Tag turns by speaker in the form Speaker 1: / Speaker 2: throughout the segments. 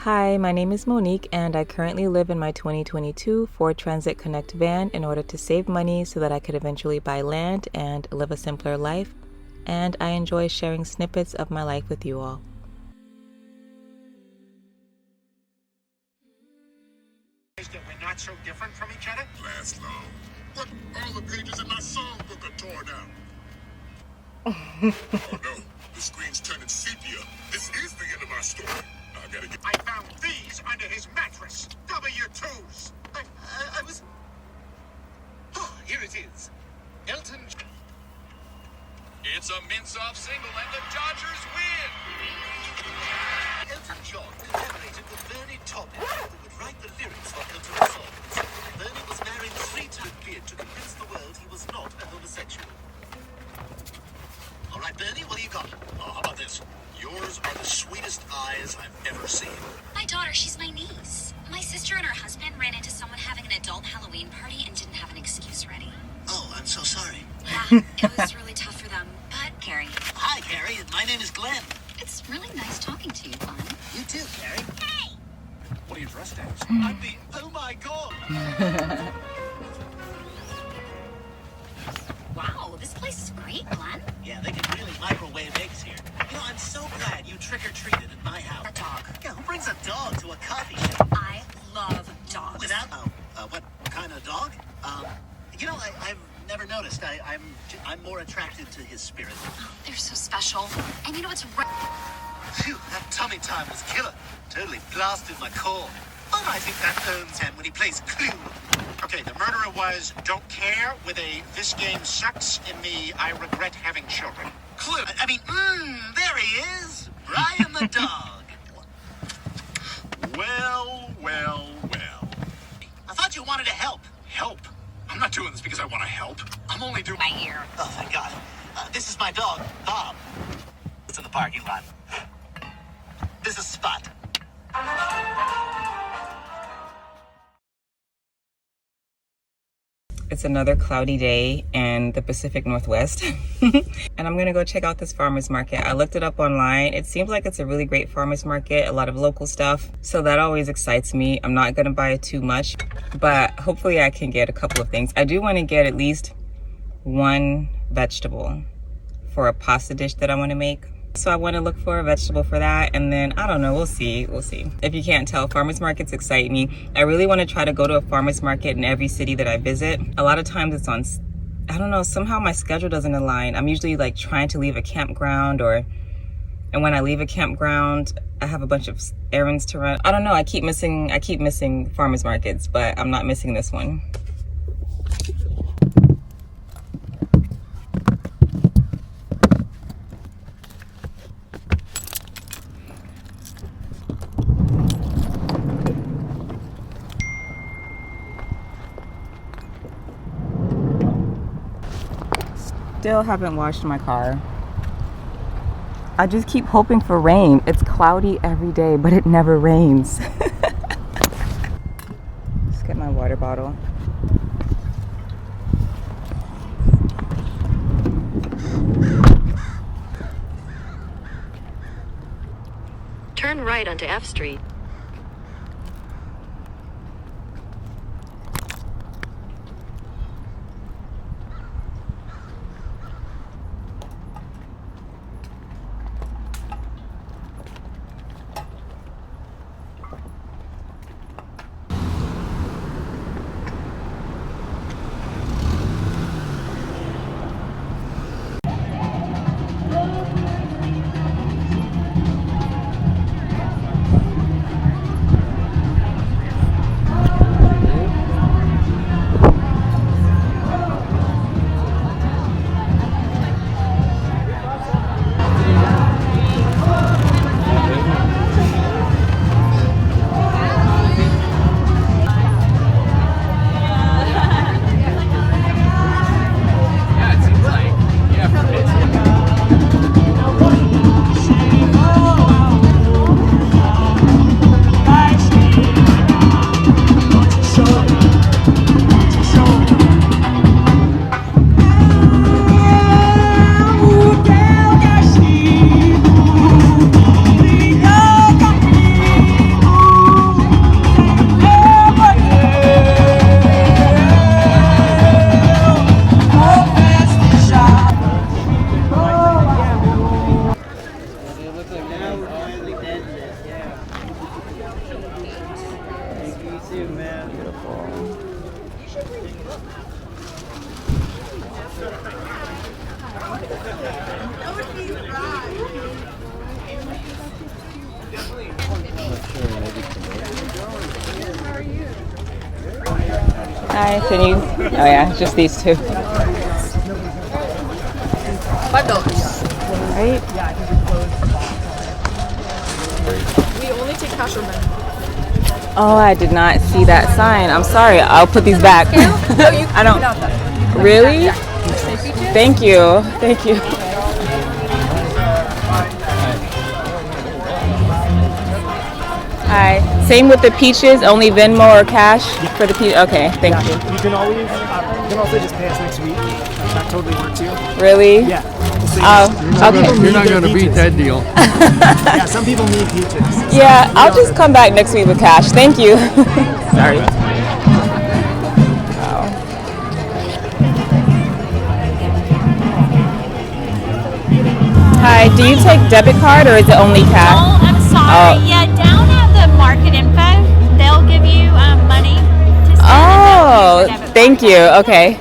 Speaker 1: Hi, my name is Monique and I currently live in my 2022 Ford Transit Connect van in order to save money so that I could eventually buy land and live a simpler life, and I enjoy sharing snippets of my life with you all.
Speaker 2: That we're not so different from each other?
Speaker 3: Last long. What? All the pages in my songbook are torn out. Oh no, the screen's turning sepia. This is the end of my story. I gotta get...
Speaker 2: I found these under his mattress. W-2s. I was... Oh, here it is. Elton...
Speaker 4: It's a mince-off single and the Dodgers win!
Speaker 2: Elton John collaborated with Bernie Taupin, who would write the lyrics for Elton's songs. Bernie was married 3 times to convince the world he was not a homosexual. All right, Bernie, what do you got? Oh, how about this? Yours are the sweetest eyes I've ever seen.
Speaker 5: My daughter, she's my niece. My sister and her husband ran into someone having an adult Halloween party and didn't have an excuse ready.
Speaker 2: Oh, I'm so sorry.
Speaker 5: Yeah, it was really tough for them. But, Carrie.
Speaker 2: Hi, Carrie. My name is Glenn.
Speaker 5: It's really nice talking to you, Glenn.
Speaker 2: You too, Carrie.
Speaker 5: Hey!
Speaker 2: What are you dressed as? I'm the... Oh, my God!
Speaker 5: Wow, this place is great, Glenn.
Speaker 2: Yeah, they can really microwave eggs here. You know, I'm so glad you trick-or-treated at my house.
Speaker 5: A dog.
Speaker 2: Yeah, who brings a dog to a coffee shop?
Speaker 5: I love dogs.
Speaker 2: Without... what kind of dog? You know, I've never noticed. I'm more attracted to his spirit.
Speaker 5: Oh, they're so special. And you know what's right?
Speaker 2: Phew, that tummy time was killer. Totally blasted my core. But I think that owns him when he plays Clue. Okay, the murderer was don't care with a this game sucks in the I regret having children. Clue. There he is. Brian the dog. Well. I thought you wanted to help.
Speaker 3: Help? I'm not doing this because I want to help. I'm only doing...
Speaker 5: My ear.
Speaker 2: Oh, thank God. This is my dog, Bob. It's in the parking lot. This is Spot.
Speaker 1: It's another cloudy day in the Pacific Northwest and I'm gonna go check out this farmer's market. I looked it up online. It seems like it's a really great farmer's market, a lot of local stuff, so that always excites me. I'm not gonna buy too much, but hopefully I can get a couple of things. I do want to get at least one vegetable for a pasta dish that I want to make. So I want to look for a vegetable for that, and then I don't know, we'll see. If you can't tell, farmers markets excite me. I really want to try to go to a farmers market in every city that I visit. A lot of times it's on, I don't know, somehow my schedule doesn't align. I'm usually like trying to leave a campground, and when I leave a campground, I have a bunch of errands to run. I don't know, I keep missing farmers markets, but I'm not missing this one. Still haven't washed my car. I just keep hoping for rain. It's cloudy every day, but it never rains. Let's get my water bottle.
Speaker 6: Turn right onto F Street.
Speaker 1: Hi, can you? Oh yeah, just these two.
Speaker 7: $5.
Speaker 1: Right?
Speaker 7: We only take cash or money.
Speaker 1: Oh, I did not see that sign. I'm sorry. I'll put these back.
Speaker 7: No, you
Speaker 1: I don't. Really? Thank you. Thank you. Hi. Same with the peaches. Only Venmo or cash for the peach. Okay. Thank you.
Speaker 8: You can also just pay us next week. That totally works too.
Speaker 1: Really?
Speaker 8: Yeah.
Speaker 1: Oh. Okay.
Speaker 9: You're not going to beat that deal.
Speaker 8: Yeah, some people need peaches.
Speaker 1: Yeah, I'll just come back next week with cash. Thank you. Sorry. Wow. Hi, do you take debit card or is it only cash?
Speaker 10: Oh, I'm sorry. Yeah, down at the market info, they'll give you money to send.
Speaker 1: Oh, thank you. Okay.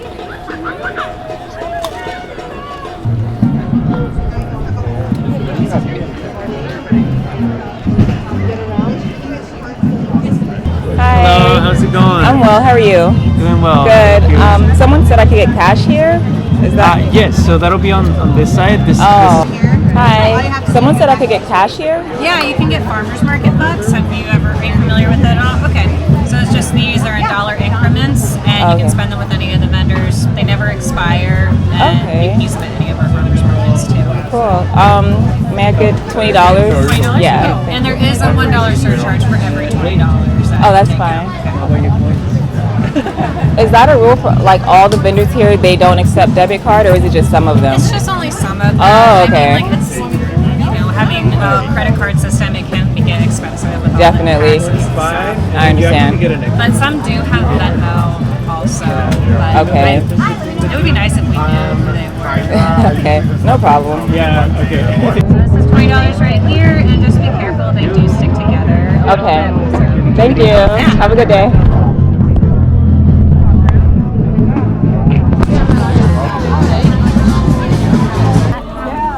Speaker 9: Hello, how's it going?
Speaker 1: I'm well. How are you?
Speaker 9: Doing well.
Speaker 1: Good. Someone said I could get cash here. Is that?
Speaker 9: Yes, so that'll be on this side.
Speaker 1: Hi. Someone said I could get cash here.
Speaker 11: Yeah, you can get farmers market bucks. Are you familiar with that? Okay. So it's just these are in dollar increments, and you can spend them with any of the vendors. They never expire, and you can use them at any of our farmers markets too.
Speaker 1: Cool. May I get $20?
Speaker 11: $20?
Speaker 1: Yeah.
Speaker 11: Oh, and there is a $1 surcharge for every $20.
Speaker 1: Oh, that's fine. Is that a rule for like all the vendors here? They don't accept debit card, or is it just some of them?
Speaker 11: It's just only some of them.
Speaker 1: Oh, okay.
Speaker 11: I mean, like it's, having a credit card system, it can get expensive with all
Speaker 1: Definitely.
Speaker 11: the taxes.
Speaker 1: I understand.
Speaker 11: But some do have Venmo also. But
Speaker 1: Okay.
Speaker 11: it would be nice if we knew who they were.
Speaker 1: Okay, no problem.
Speaker 9: Yeah, okay.
Speaker 11: So this is $20 right here, and just be careful, they do stick together.
Speaker 1: Okay. Thank you. Have a good day.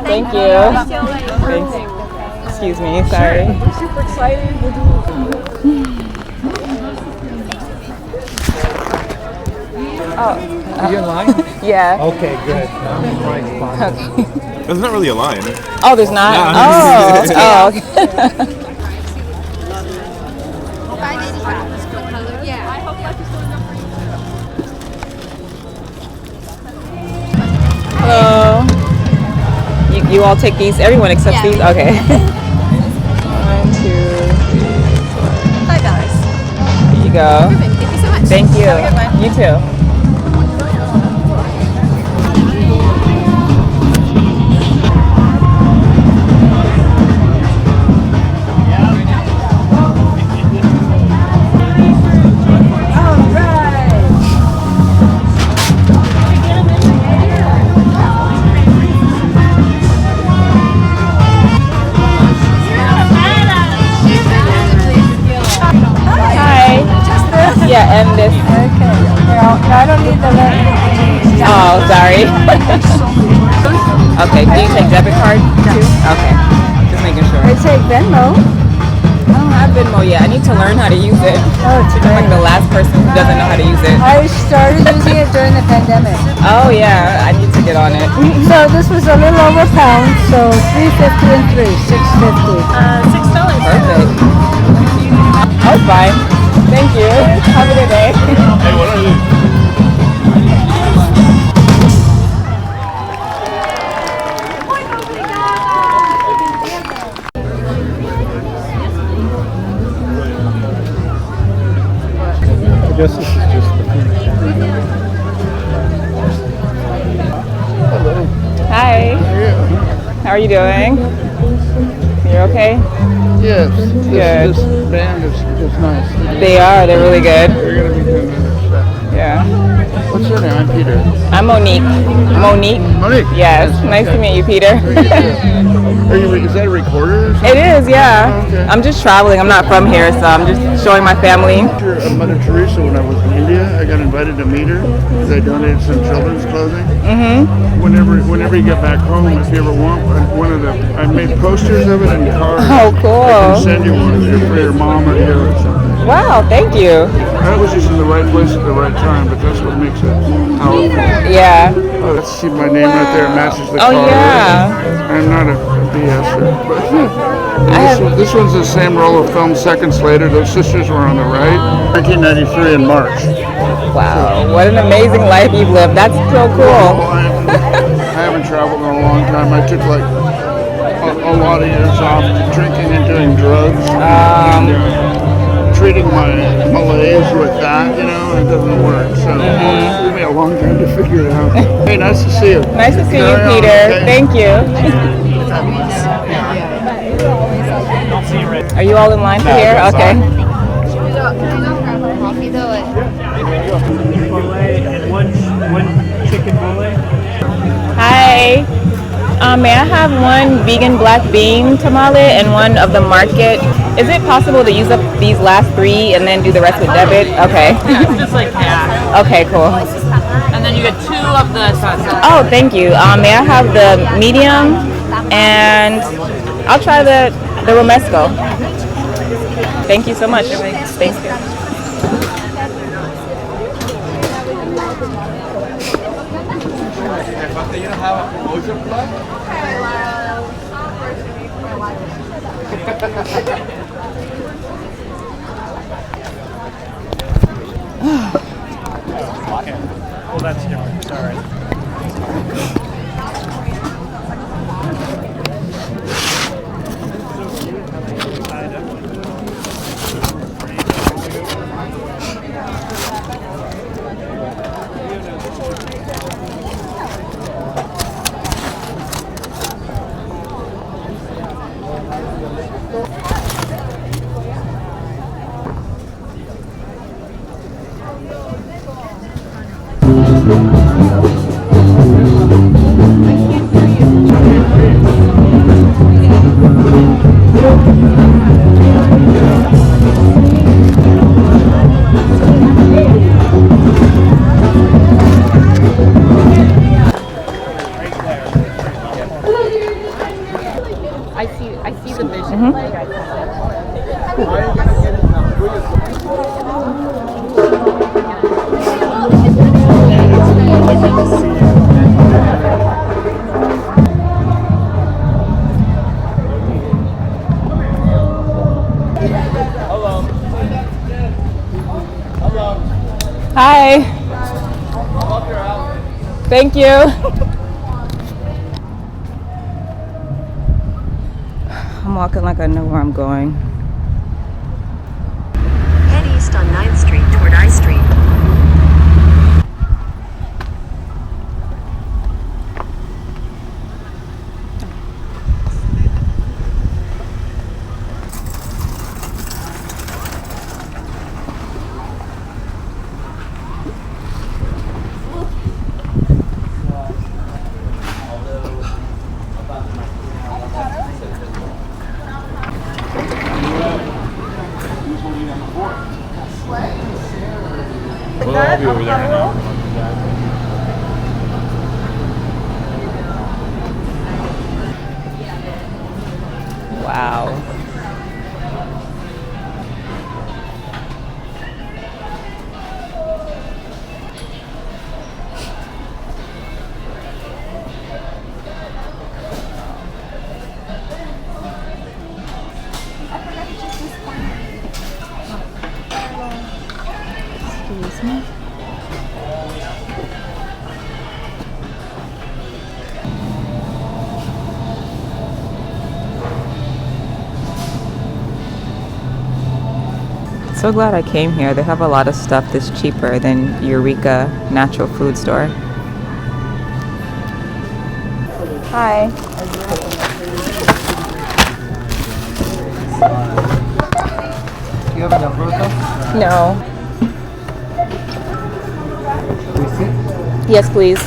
Speaker 1: Thank you. Thanks. Excuse me, sorry.
Speaker 7: We're super excited.
Speaker 1: Oh.
Speaker 9: Are you in line?
Speaker 1: Yeah.
Speaker 9: Okay, good.
Speaker 3: There's not really a line.
Speaker 1: Oh, there's not?
Speaker 3: No.
Speaker 1: Oh, okay. Hello. You all take these? Everyone accepts these? Okay. 1, 2, 3, 4.
Speaker 7: $5.
Speaker 1: Here you go.
Speaker 7: Perfect. Thank you so much.
Speaker 1: Thank you.
Speaker 7: Have a good one.
Speaker 1: You too. Yeah, and this. Okay. No, I don't need the list. Oh, sorry. Okay, do you take debit card too? Okay, just making sure.
Speaker 12: I take Venmo.
Speaker 1: I don't have Venmo yet. I need to learn how to use it.
Speaker 12: Oh, it's
Speaker 1: I'm like the last person who doesn't know how to use it.
Speaker 12: I started using it during the pandemic.
Speaker 1: Oh yeah, I need to get on it.
Speaker 12: So this was a little over a pound, so $3.50 and $6.50.
Speaker 11: $6.
Speaker 1: Perfect. Oh, fine. Thank you. Have a good day.
Speaker 3: Hey, what are these?
Speaker 9: I guess this is just the food.
Speaker 1: Hi. How are you doing? You're okay?
Speaker 9: Yes.
Speaker 1: Good.
Speaker 9: This band is nice.
Speaker 1: They are. They're really good.
Speaker 9: We're going to be doing another set.
Speaker 1: Yeah.
Speaker 9: What's your name? I'm Peter.
Speaker 1: I'm Monique. Monique?
Speaker 9: Monique.
Speaker 1: Yes. Nice to meet you, Peter.
Speaker 9: Is that a recorder or something?
Speaker 1: It is, yeah.
Speaker 9: Oh, okay.
Speaker 1: I'm just traveling. I'm not from here, so I'm just showing my family.
Speaker 9: Mother Teresa, when I was in India, I got invited to meet her because I donated some children's clothing.
Speaker 1: Mm-hmm.
Speaker 9: Whenever you get back home, if you ever want I made posters of it in cards.
Speaker 1: Oh, cool.
Speaker 9: I can send you one for your mom or you or something.
Speaker 1: Wow, thank you.
Speaker 9: I was just in the right place at the right time, but that's what makes it powerful.
Speaker 1: Yeah.
Speaker 9: Oh, let's see my name right there. It matches the
Speaker 1: Oh,
Speaker 9: car.
Speaker 1: yeah.
Speaker 9: I'm not a BSer, but this one's the same roll of film seconds later. Those sisters were on the right. 1993 in March.
Speaker 1: Wow, what an amazing life you've lived. That's so cool.
Speaker 9: I haven't traveled in a long time. I took like a lot of years off drinking and doing drugs. Treating my malaise with that, you know, it doesn't work. So it took me a long time to figure it out. Hey, nice to see you.
Speaker 1: Nice to see you, Peter.
Speaker 9: Okay.
Speaker 1: Thank you. Are you all in line for here? Okay. Hi. May I have one vegan black bean tamale and one of the market? Is it possible to use up these last 3 and then do the rest with debit? Okay.
Speaker 11: Yeah, it's just like cash.
Speaker 1: Okay, cool.
Speaker 11: And then you get 2 of the salsa.
Speaker 1: Oh, thank you. May I have the medium and I'll try the romesco. Thank you so much. Thank you.
Speaker 8: You don't have a promotion plug?
Speaker 13: Well, that's different. Sorry.
Speaker 11: I see the vision.
Speaker 1: Hi. Thank you. I'm walking like I know where I'm going.
Speaker 6: Head east on 9th Street toward I Street.
Speaker 13: I'll be over there right now.
Speaker 1: Wow. Excuse me. So glad I came here. They have a lot of stuff that's cheaper than Eureka Natural Food Store. Hi.
Speaker 8: You have a number with us?
Speaker 1: No.
Speaker 8: Receipt?
Speaker 1: Yes, please.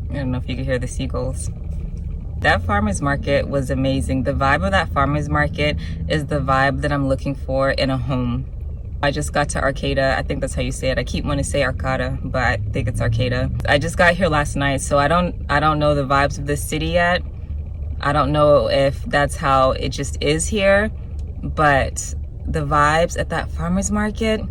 Speaker 1: I don't know if you can hear the seagulls. That farmer's market was amazing. The vibe of that farmer's market is the vibe that I'm looking for in a home. I just got to Arcata. I think that's how you say it. I keep wanting to say Arcata, but I think it's Arcata. I just got here last night, so I don't know the vibes of this city yet. I don't know if that's how it just is here, but the vibes at that farmer's market,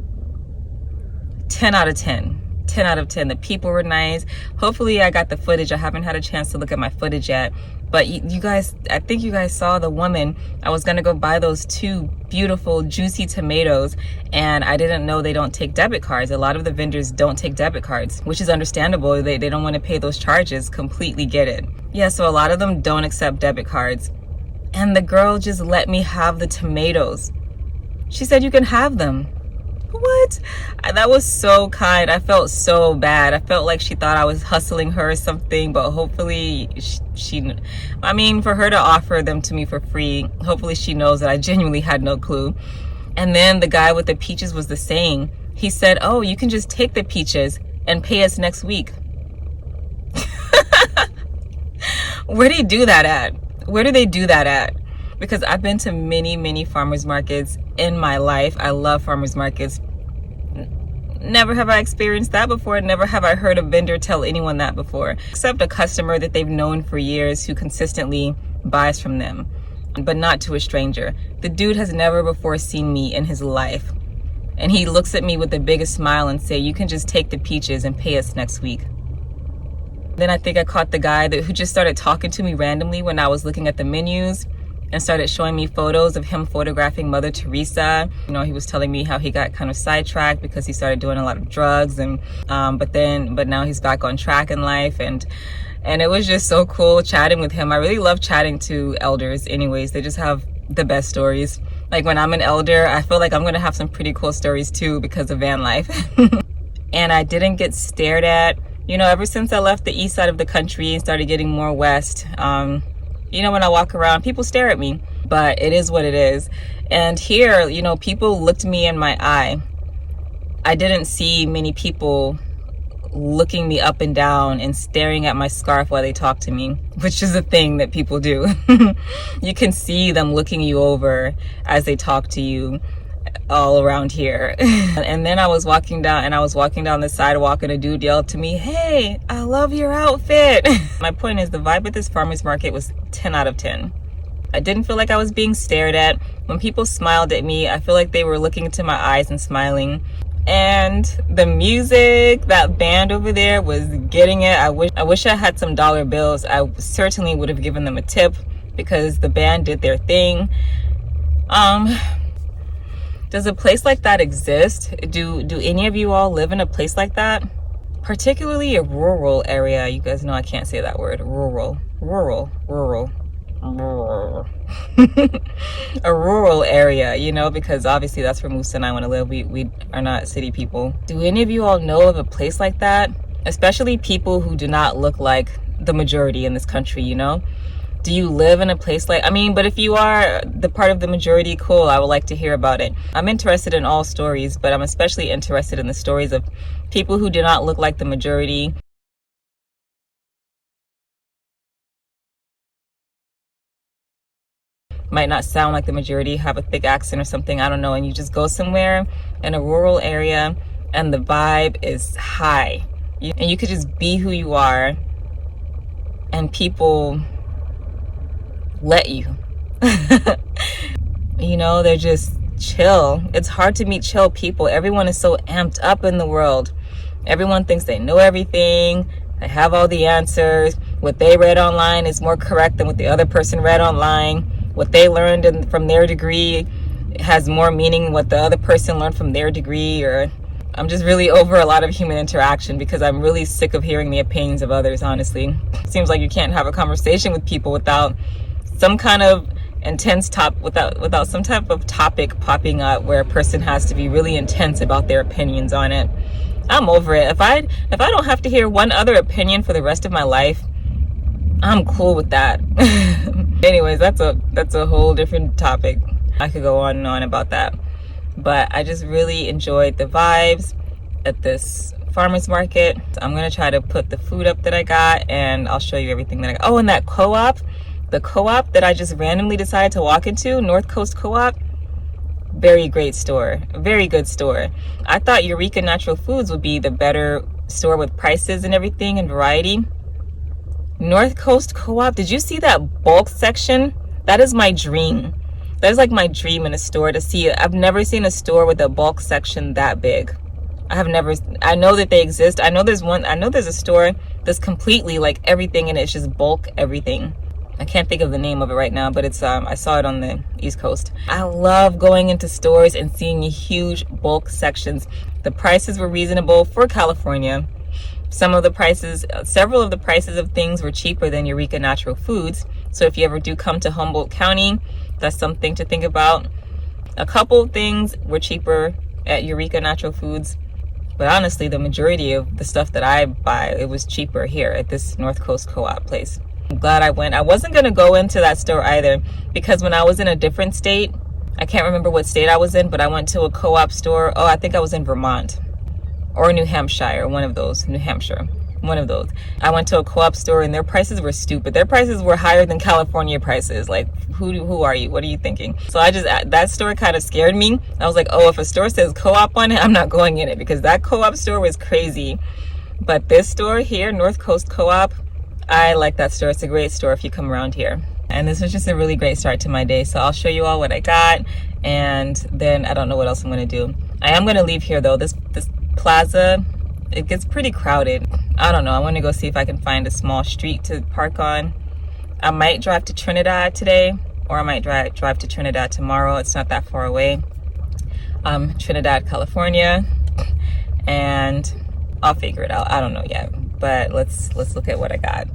Speaker 1: 10 out of 10. 10 out of 10. The people were nice. Hopefully I got the footage. I haven't had a chance to look at my footage yet, but you guys, I think you guys saw the woman. I was gonna go buy those 2 beautiful juicy tomatoes, and I didn't know they don't take debit cards. A lot of the vendors don't take debit cards, which is understandable. They don't want to pay those charges. Completely get it. Yeah, so a lot of them don't accept debit cards, and the girl just let me have the tomatoes. She said you can have them. What? That was so kind. I felt so bad. I felt like she thought I was hustling her or something, but hopefully she, I mean, for her to offer them to me for free, hopefully she knows that I genuinely had no clue. And then the guy with the peaches was the same. He said, oh, you can just take the peaches and pay us next week. Where do you do that at? Where do they do that at? Because I've been to many farmers markets in my life. I love farmers markets. Never have I experienced that before. Never have I heard a vendor tell anyone that before, except a customer that they've known for years who consistently buys from them, but not to a stranger. The dude has never before seen me in his life, and he looks at me with the biggest smile and say, you can just take the peaches and pay us next week. Then I think I caught the guy who just started talking to me randomly when I was looking at the menus, and started showing me photos of him photographing Mother Teresa. You know, he was telling me how he got kind of sidetracked because he started doing a lot of drugs, and but now he's back on track in life, and it was just so cool chatting with him. I really love chatting to elders anyways. They just have the best stories. Like when I'm an elder, I feel like I'm gonna have some pretty cool stories too because of van life. And I didn't get stared at. You know, ever since I left the east side of the country and started getting more west, you know, when I walk around, people stare at me, but it is what it is. And here, you know, people looked me in my eye. I didn't see many people looking me up and down and staring at my scarf while they talk to me, which is a thing that people do. You can see them looking you over as they talk to you all around here. And then I was walking down the sidewalk, and a dude yelled to me, hey, I love your outfit. My point is, the vibe at this farmer's market was 10 out of 10. I didn't feel like I was being stared at. When people smiled at me, I feel like they were looking into my eyes and smiling. And the music, that band over there was getting it. I wish I had some dollar bills. I certainly would have given them a tip because the band did their thing. Does a place like that exist? Do any of you all live in a place like that? Particularly a rural area. You guys know I can't say that word. Rural. A rural area, you know, because obviously that's where Musa and I want to live. We are not city people. Do any of you all know of a place like that? Especially people who do not look like the majority in this country, you know? Do you live in a place like, I mean, but if you are the part of the majority, cool, I would like to hear about it. I'm interested in all stories, but I'm especially interested in the stories of people who do not look like the majority. Might not sound like the majority, have a thick accent or something, I don't know, and you just go somewhere in a rural area and the vibe is high. And you could just be who you are and people let you. You know, they're just chill. It's hard to meet chill people. Everyone is so amped up in the world. Everyone thinks they know everything. They have all the answers. What they read online is more correct than what the other person read online. What they learned from their degree has more meaning than what the other person learned from their degree. Or I'm just really over a lot of human interaction because I'm really sick of hearing the opinions of others, honestly. It seems like you can't have a conversation with people without some kind of intense without some type of topic popping up where a person has to be really intense about their opinions on it. I'm over it. If I don't have to hear one other opinion for the rest of my life, I'm cool with that. Anyways, that's a whole different topic. I could go on and on about that. But I just really enjoyed the vibes at this farmer's market. I'm gonna try to put the food up that I got, and I'll show you everything that I got. Oh, and that co-op, the co-op that I just randomly decided to walk into, North Coast Co-op, very great store, very good store. I thought Eureka Natural Foods would be the better store with prices and everything and variety. North Coast Co-op, did you see that bulk section? That is my dream. That is like my dream in a store to see it. I've never seen a store with a bulk section that big. I know that they exist. I know there's a store that's completely like everything in it. It's just bulk everything. I can't think of the name of it right now, but it's I saw it on the East Coast. I love going into stores and seeing huge bulk sections. The prices were reasonable for California. Several of the prices of things were cheaper than Eureka Natural Foods. So if you ever do come to Humboldt County, that's something to think about. A couple of things were cheaper at Eureka Natural Foods, but honestly, the majority of the stuff that I buy, it was cheaper here at this North Coast Co-op place. I'm glad I went. I wasn't going to go into that store either because when I was in a different state, I can't remember what state I was in, but I went to a co-op store. Oh, I think I was in Vermont or New Hampshire, one of those. New Hampshire, one of those. I went to a co-op store and their prices were stupid. Their prices were higher than California prices. Like, who are you? What are you thinking? So that store kind of scared me. I was like, oh, if a store says co-op on it, I'm not going in it because that co-op store was crazy. But this store here, North Coast Co-op, I like that store. It's a great store if you come around here. And this was just a really great start to my day. So I'll show you all what I got. And then I don't know what else I'm going to do. I am going to leave here though. This plaza, it gets pretty crowded. I don't know. I want to go see if I can find a small street to park on. I might drive to Trinidad today, or I might drive to Trinidad tomorrow. It's not that far away. Trinidad, California. And I'll figure it out. I don't know yet. But let's look at what I got.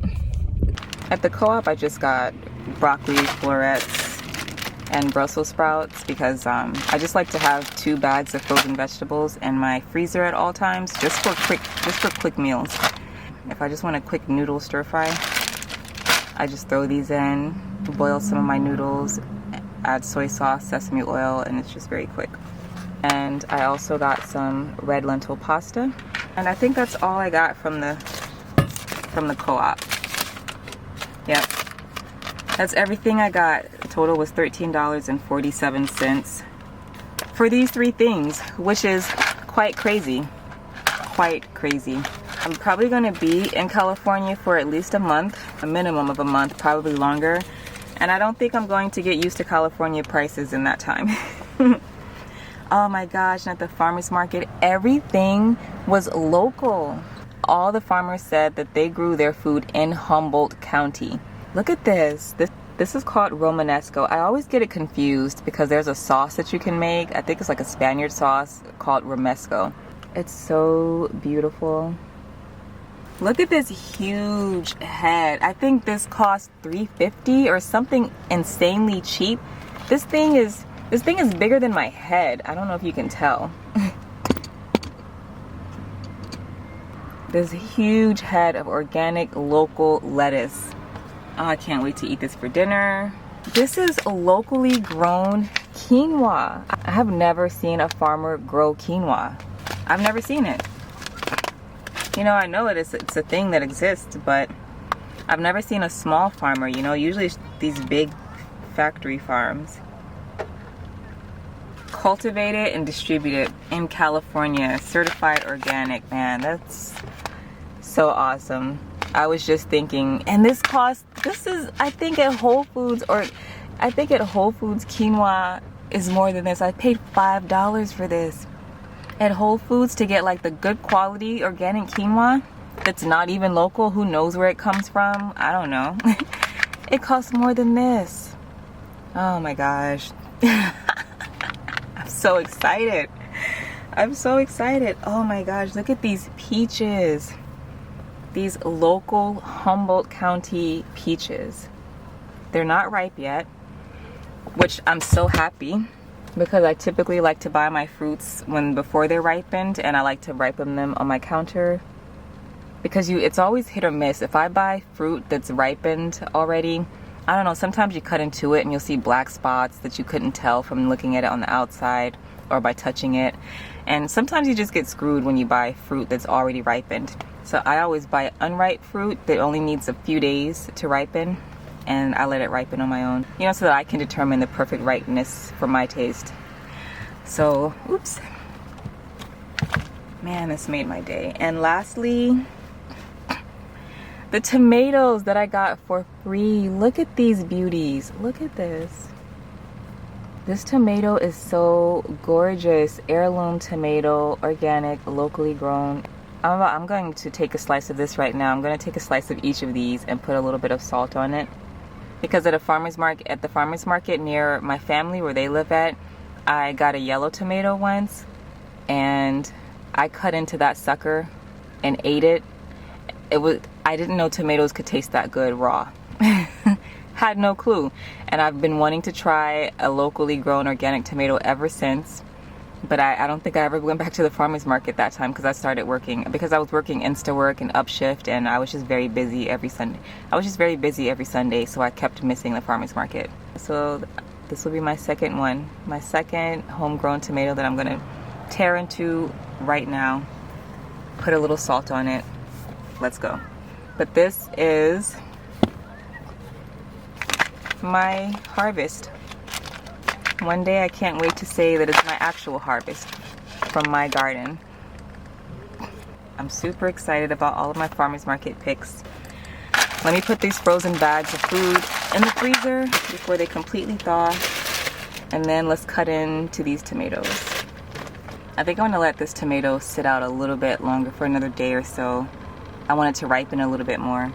Speaker 1: At the co-op, I just got broccoli, florets, and Brussels sprouts because I just like to have 2 bags of frozen vegetables in my freezer at all times, just for quick meals. If I just want a quick noodle stir fry, I just throw these in, boil some of my noodles, add soy sauce, sesame oil, and it's just very quick. And I also got some red lentil pasta. And I think that's all I got from the co-op. Yep. That's everything I got. The total was $13.47 for these 3 things, which is quite crazy. Quite crazy. I'm probably going to be in California for at least a month, a minimum of a month, probably longer. And I don't think I'm going to get used to California prices in that time. Oh my gosh, and at the farmers market, everything was local. All the farmers said that they grew their food in Humboldt County. Look at this. This is called Romanesco. I always get it confused because there's a sauce that you can make. I think it's like a Spaniard sauce called Romesco. It's so beautiful. Look at this huge head. I think this cost $3.50 or something insanely cheap. This thing is bigger than my head. I don't know if you can tell. This huge head of organic local lettuce. Oh, I can't wait to eat this for dinner. This is locally grown quinoa. I have never seen a farmer grow quinoa. I've never seen it. You know, I know it's a thing that exists, but I've never seen a small farmer, you know, usually these big factory farms. Cultivated and distributed in California, certified organic. Man, that's so awesome. I was just thinking, and this is, I think at Whole Foods quinoa is more than this. I paid $5 for this at Whole Foods to get like the good quality organic quinoa that's not even local. Who knows where it comes from? I don't know. It costs more than this. Oh my gosh. I'm so excited. I'm so excited. Oh my gosh, look at these peaches. These local Humboldt County peaches. They're not ripe yet, which I'm so happy because I typically like to buy my fruits before they're ripened, and I like to ripen them on my counter because it's always hit or miss. If I buy fruit that's ripened already, I don't know, sometimes you cut into it and you'll see black spots that you couldn't tell from looking at it on the outside or by touching it. And sometimes you just get screwed when you buy fruit that's already ripened. So I always buy unripe fruit that only needs a few days to ripen, and I let it ripen on my own, you know, so that I can determine the perfect ripeness for my taste. So, oops. Man, this made my day. And lastly, the tomatoes that I got for free. Look at these beauties. Look at this. This tomato is so gorgeous. Heirloom tomato, organic, locally grown. I'm going to take a slice of this right now. I'm going to take a slice of each of these and put a little bit of salt on it. Because at the farmer's market near my family where they live at, I got a yellow tomato once and I cut into that sucker and ate it. I didn't know tomatoes could taste that good raw. Had no clue. And I've been wanting to try a locally grown organic tomato ever since. But I don't think I ever went back to the farmer's market that time because I started working. Because I was working Insta work and upshift, and I was just very busy every Sunday. So I kept missing the farmer's market. So this will be my second one. My second homegrown tomato that I'm going to tear into right now. Put a little salt on it. Let's go. But this is my harvest. One day I can't wait to say that it's my actual harvest from my garden. I'm super excited about all of my farmers market picks. Let me put these frozen bags of food in the freezer before they completely thaw. And then let's cut into these tomatoes. I think I'm gonna let this tomato sit out a little bit longer for another day or so. I want it to ripen a little bit more.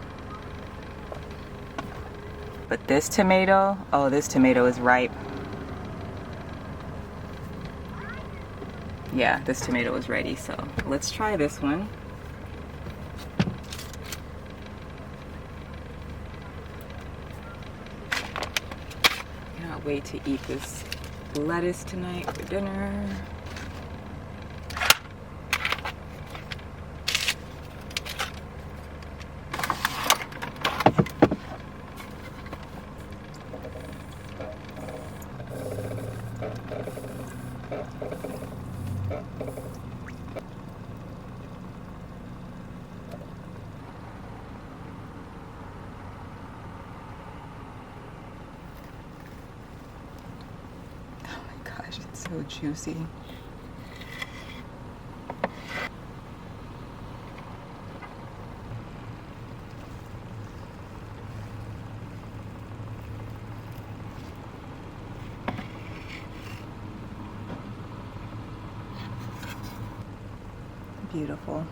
Speaker 1: But this tomato, oh, this tomato is ripe. Yeah, this tomato is ready, so let's try this one. Cannot wait to eat this lettuce tonight for dinner. It's so juicy. Beautiful.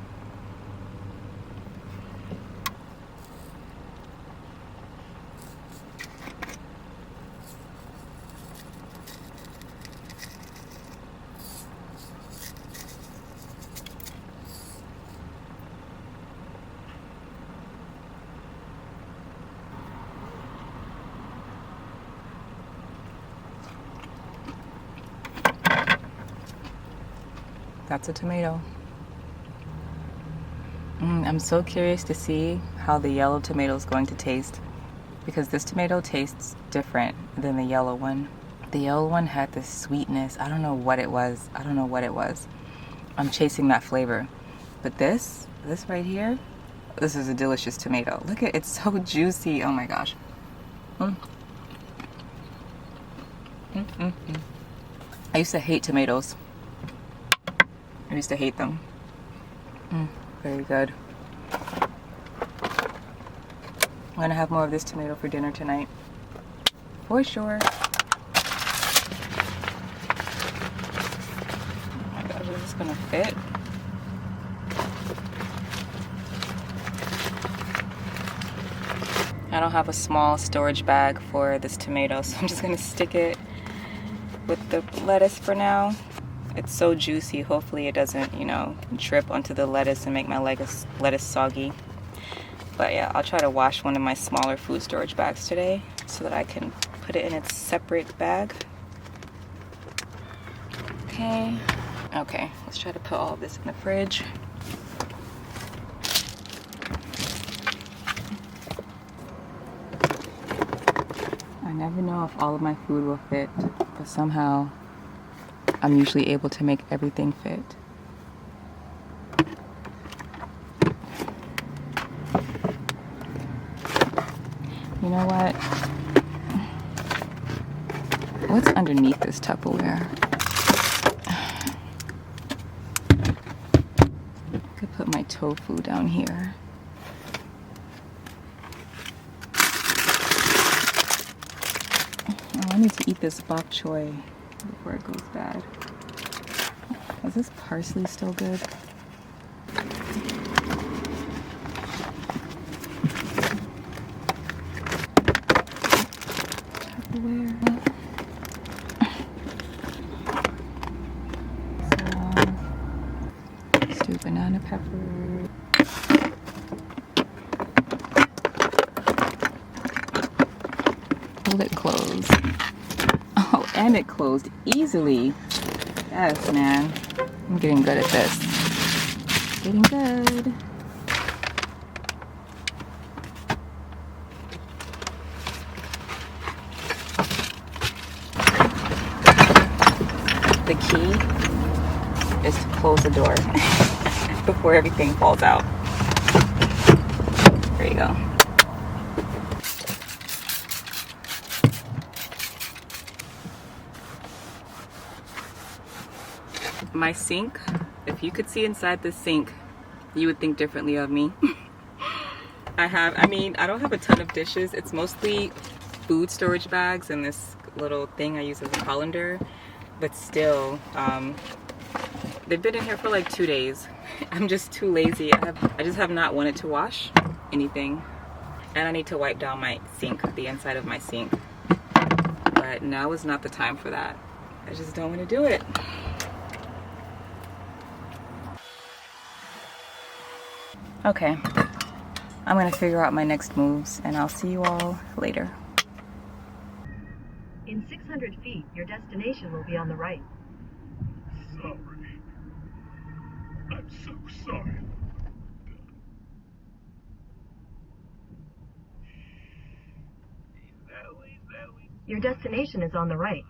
Speaker 1: That's a tomato. I'm so curious to see how the yellow tomato is going to taste, because this tomato tastes different than the yellow one. The yellow one had this sweetness. I don't know what it was. I'm chasing that flavor. But this right here, this is a delicious tomato. Look at it, it's so juicy. Oh my gosh. I used to hate tomatoes. I used to hate them. Very good. I'm gonna have more of this tomato for dinner tonight. For sure. Oh my gosh, is this gonna fit? I don't have a small storage bag for this tomato, so I'm just gonna stick it with the lettuce for now. It's so juicy. Hopefully it doesn't, drip onto the lettuce and make my lettuce soggy. But yeah, I'll try to wash one of my smaller food storage bags today so that I can put it in its separate bag. Okay, let's try to put all of this in the fridge. I never know if all of my food will fit, but somehow I'm usually able to make everything fit. You know what? What's underneath this Tupperware? put my tofu down here. Oh, I need to eat this bok choy before it goes bad. Is this parsley still good? Tupperware. So, let's do banana pepper. Will it close? Oh, and it closed easily. Yes, man. I'm getting good at this. Getting good. The key is to close the door before everything falls out. There you go. My sink, if you could see inside the sink, you would think differently of me. I don't have a ton of dishes. It's mostly food storage bags and this little thing I use as a colander. But still, they've been in here for like 2 days. I'm just too lazy. I just have not wanted to wash anything. And I need to wipe down my sink, the inside of my sink. But now is not the time for that. I just don't want to do it. Okay, I'm gonna figure out my next moves and I'll see you all later.
Speaker 6: In 600 feet, your destination will be on the right.
Speaker 3: Sorry. I'm so sorry.
Speaker 6: Your destination is on the right.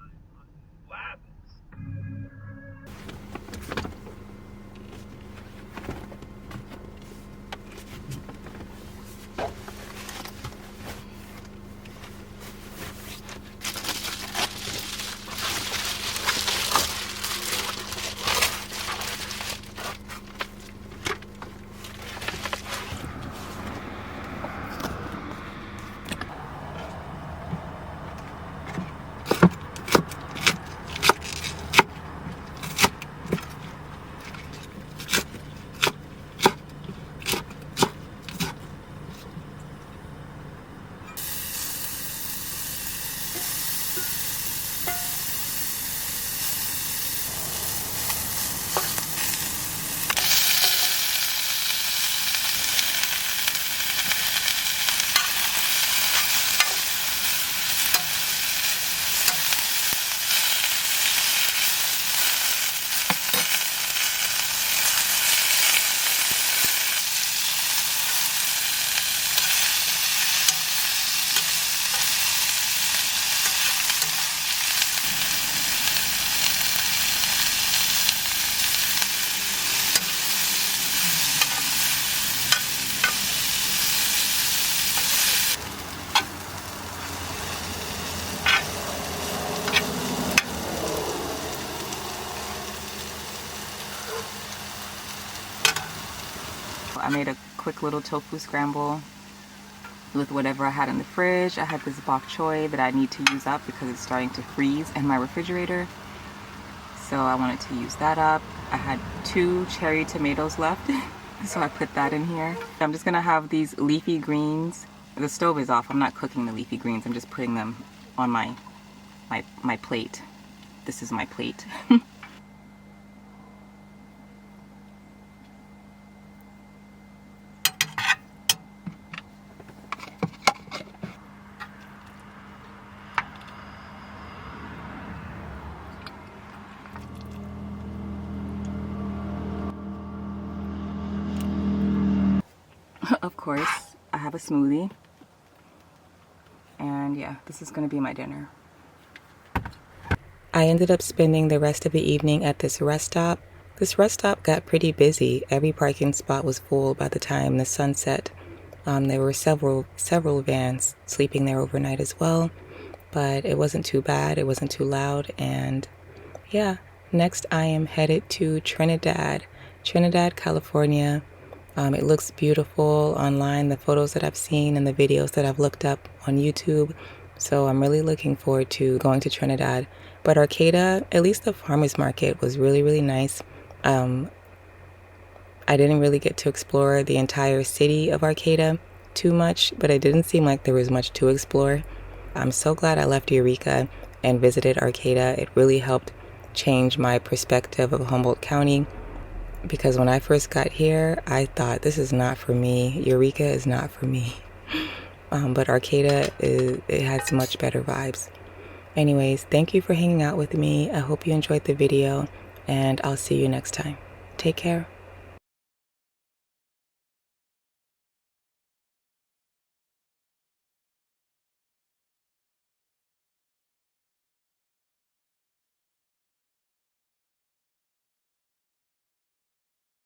Speaker 1: I made a quick little tofu scramble with whatever I had in the fridge. I had this bok choy that I need to use up because it's starting to freeze in my refrigerator. So I wanted to use that up. I had 2 cherry tomatoes left, so I put that in here. I'm just gonna have these leafy greens. The stove is off. I'm not cooking the leafy greens. I'm just putting them on my plate. This is my plate. Of course, I have a smoothie. And yeah, this is gonna be my dinner. I ended up spending the rest of the evening at this rest stop. This rest stop got pretty busy. Every parking spot was full by the time the sun set. There were several vans sleeping there overnight as well, but it wasn't too bad. It wasn't too loud. And yeah, next I am headed to Trinidad, California. It looks beautiful online, the photos that I've seen and the videos that I've looked up on YouTube. So I'm really looking forward to going to Trinidad. But Arcata, at least the farmers market, was really, really nice. I didn't really get to explore the entire city of Arcata too much, but it didn't seem like there was much to explore. I'm so glad I left Eureka and visited Arcata. It really helped change my perspective of Humboldt County, because when I first got here, I thought, this is not for me. Eureka is not for me. But Arcata, it has much better vibes. Anyways, thank you for hanging out with me. I hope you enjoyed the video, and I'll see you next time. Take care.